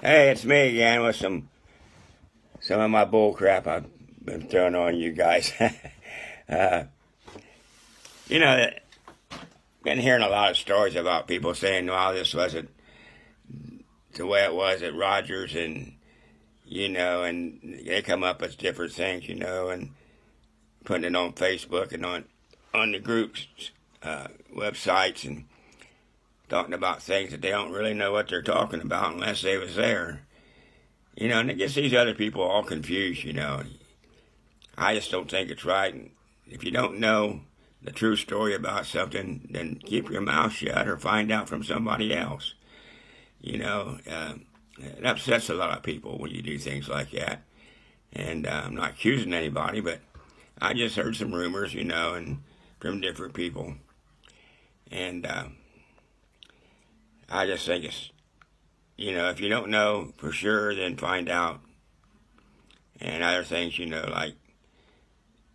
Hey, it's me again with some of my bull crap I've been throwing on you guys. uh, you know, been hearing a lot of stories about people saying, "Well, this wasn't the way it was at Rogers," and and they come up with different things, and putting it on Facebook and on the groups, websites, and talking about things that they don't really know what they're talking about unless they was there. And it gets these other people all confused. I just don't think it's right. And if you don't know the true story about something, then keep your mouth shut or find out from somebody else. It upsets a lot of people when you do things like that. And I'm not accusing anybody, but I just heard some rumors, and from different people. And I just think if you don't know for sure, then find out. And other things, like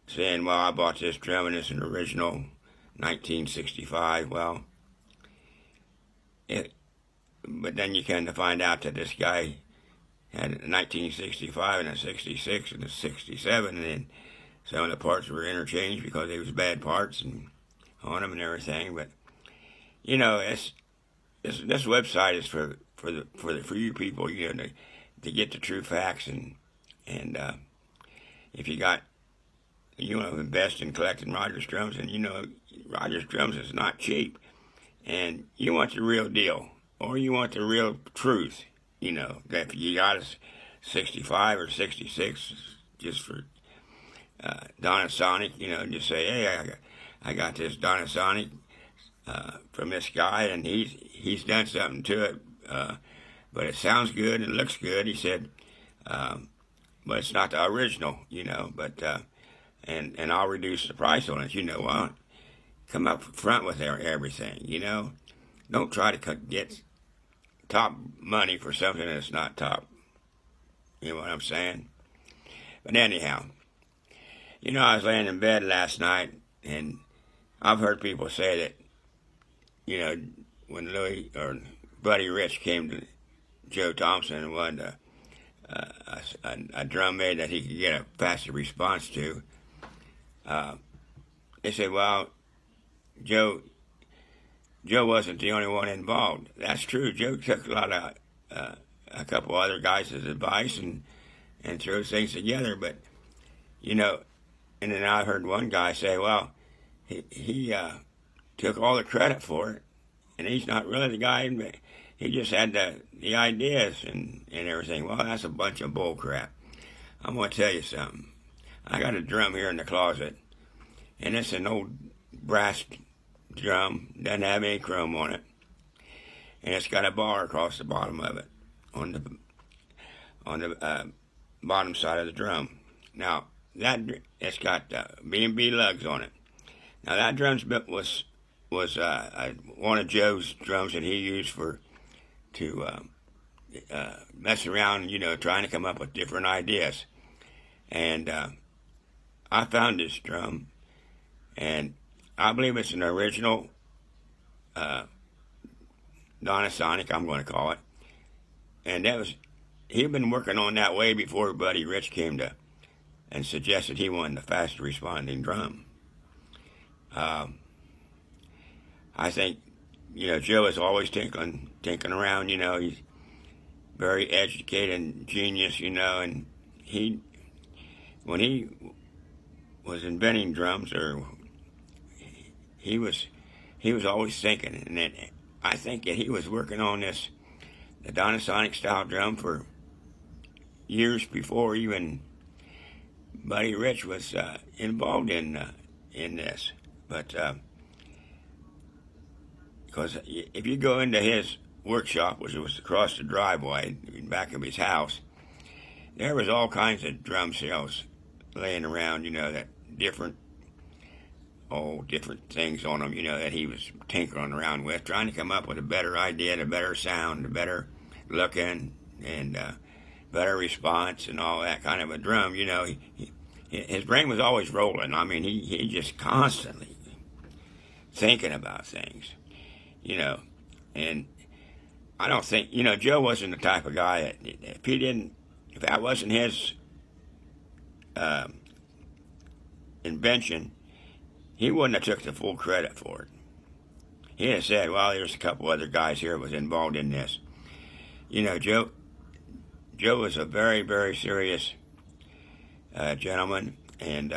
saying, well, I bought this drum and it's an original 1965. Well, but then you kind of find out that this guy had a 1965 and a 66 and a 67, and then some of the parts were interchanged because they was bad parts and on them and everything. But this website is for you people, to get the true facts, and if you want to invest in collecting Rogers drums, and Rogers drums is not cheap, and you want the real deal, or you want the real truth. If you got a 65 or 66, just for Donasonic, just say, hey, I got this Donasonic from this guy, and he's done something to it, but it sounds good and looks good. He said, but it's not the original, but and I'll reduce the price on it. Well, come up front with everything. Don't try to get top money for something that's not top. You know what I'm saying? But anyhow, I was laying in bed last night, and I've heard people say that, when Louis or Buddy Rich came to Joe Thompson and wanted a drum made that he could get a faster response to, they said, well, Joe wasn't the only one involved. That's true. Joe took a couple other guys' advice and threw things together, but and then I heard one guy say, well, he took all the credit for it, and he's not really the guy. He just had the ideas and everything. Well, that's a bunch of bull crap. I'm going to tell you something. I got a drum here in the closet, and it's an old brass drum. Doesn't have any chrome on it, and it's got a bar across the bottom of it on the bottom side of the drum. Now it's got B&B lugs on it. Now that drum's was one of Joe's drums that he used to mess around, trying to come up with different ideas. And I found this drum, and I believe it's an original Donasonic, I'm going to call it. And he'd been working on that way before Buddy Rich came to and suggested he wanted a fast responding drum. I think, Joe is always tinkling around, he's very educated and genius, and when he was inventing drums, or he was always thinking, and then I think that he was working on the Donasonic style drum for years before even Buddy Rich was involved in this. But because if you go into his workshop, which was across the driveway in back of his house, there was all kinds of drum shells laying around, that different things on them, that he was tinkering around with, trying to come up with a better idea, a better sound, a better looking, and better response, and all that kind of a drum. His brain was always rolling. I mean, he just constantly thinking about things, and I don't think, Joe wasn't the type of guy that, if that wasn't his uh, invention, he wouldn't have took the full credit for it. He'd have said, well, there's a couple other guys here that was involved in this. Joe was a very, very serious gentleman, and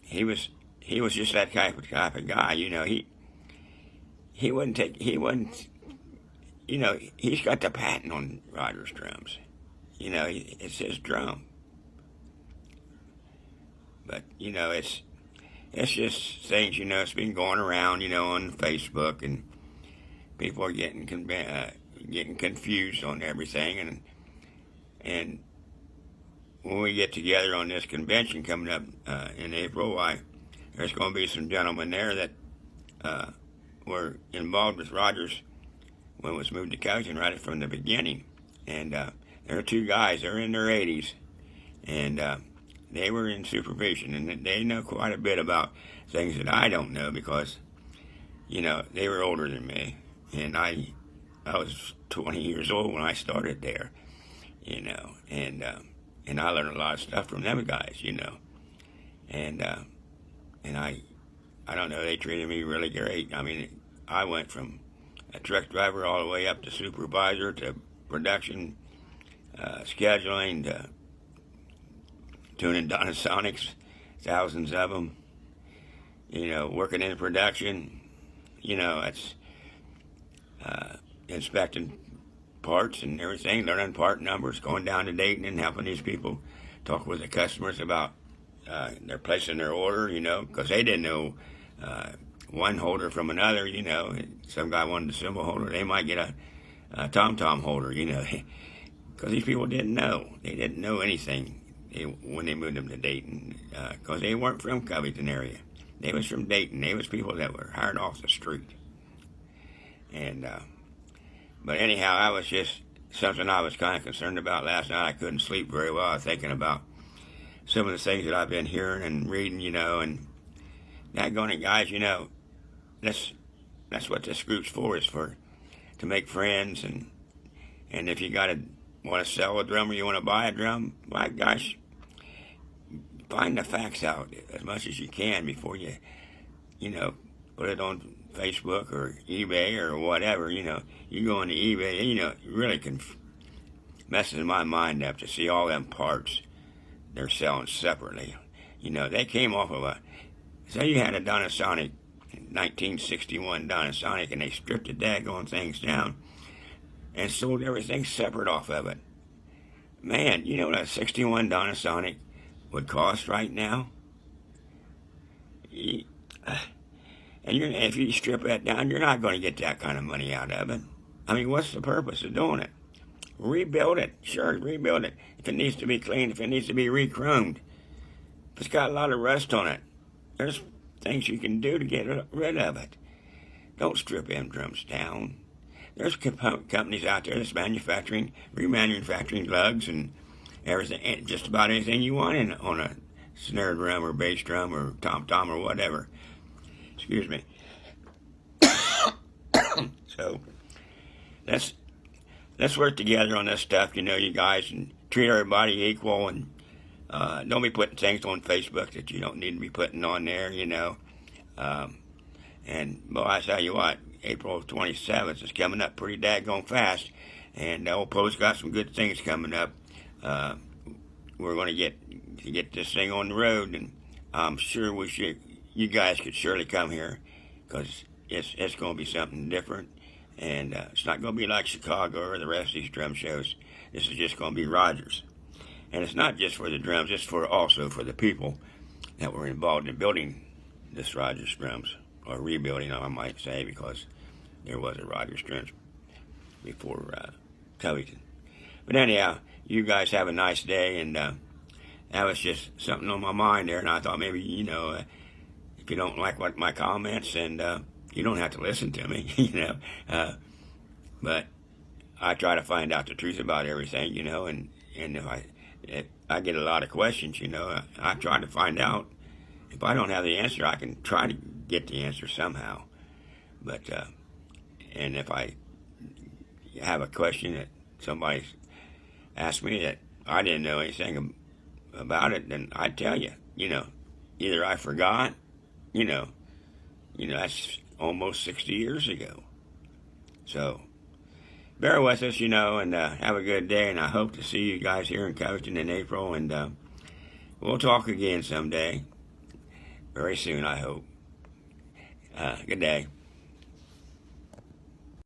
he was just that type of guy. He wouldn't take he's got the patent on Rogers drums. It's his drum. But it's just things. It's been going around. On Facebook, and people are getting confused on everything, and when we get together on this convention coming up in April, there's going to be some gentlemen there that were involved with Rogers when it was moved to Covington right from the beginning. And there are two guys, they're in their 80s, and they were in supervision, and they know quite a bit about things that I don't know because, they were older than me, and I was 20 years old when I started there, and I learned a lot of stuff from them guys, and I don't know, they treated me really great. I mean, I went from a truck driver all the way up to supervisor to production, scheduling, to tuning Donasonics, thousands of them, working in production, it's inspecting parts and everything, learning part numbers, going down to Dayton and helping these people talk with the customers about they're placing their order, because they didn't know one holder from another, Some guy wanted a cymbal holder, they might get a tom-tom holder, because these people didn't know. They didn't know anything when they moved them to Dayton, because they weren't from Covington area. They was from Dayton. They was people that were hired off the street. And but anyhow, that was just something I was kind of concerned about last night. I couldn't sleep very well. I was thinking about some of the things that I've been hearing and reading, and that going, guys, that's what this group's for, is to make friends, and if you want to sell a drum or you want to buy a drum, my gosh, find the facts out as much as you can before you put it on Facebook or eBay or whatever. You go on to eBay, it really messes my mind up to see all them parts they're selling separately. They came off of say you had a Donasonic, 1961 Donasonic, and they stripped the daggone things down and sold everything separate off of it. Man, you know what a 61 Donasonic would cost right now? And if you strip that down, you're not going to get that kind of money out of it. I mean, what's the purpose of doing it? Rebuild it. Sure, rebuild it. If it needs to be cleaned, if it needs to be re-chromed, if it's got a lot of rust on it, there's things you can do to get rid of it. Don't strip them drums down. There's companies out there that's remanufacturing lugs and everything, and just about anything you want on a snare drum or bass drum or tom-tom or whatever. Excuse me. So let's work together on this stuff, you guys, and treat everybody equal, and don't be putting things on Facebook that you don't need to be putting on there, and well, I tell you what, April 27th is coming up pretty daggone fast, and Old Post got some good things coming up. We're going to get this thing on the road, and I'm sure you guys could surely come here, because it's going to be something different, and it's not going to be like Chicago or the rest of these drum shows. This is just going to be Rogers, and it's not just for the drums; it's also for the people that were involved in building this Rogers drums, or rebuilding, I might say, because there was a Rogers drums before Covington. But anyhow, you guys have a nice day, and that was just something on my mind there, and I thought maybe, if you don't like my comments, and you don't have to listen to me, but I try to find out the truth about everything, and if I get a lot of questions, I try to find out. If I don't have the answer, I can try to get the answer somehow. But and if I have a question that somebody asked me that I didn't know anything about it, then I'd tell you. Either I forgot, you know, that's almost 60 years ago. So bear with us, and have a good day. And I hope to see you guys here in Covington in April. And we'll talk again someday, very soon, I hope. Good day.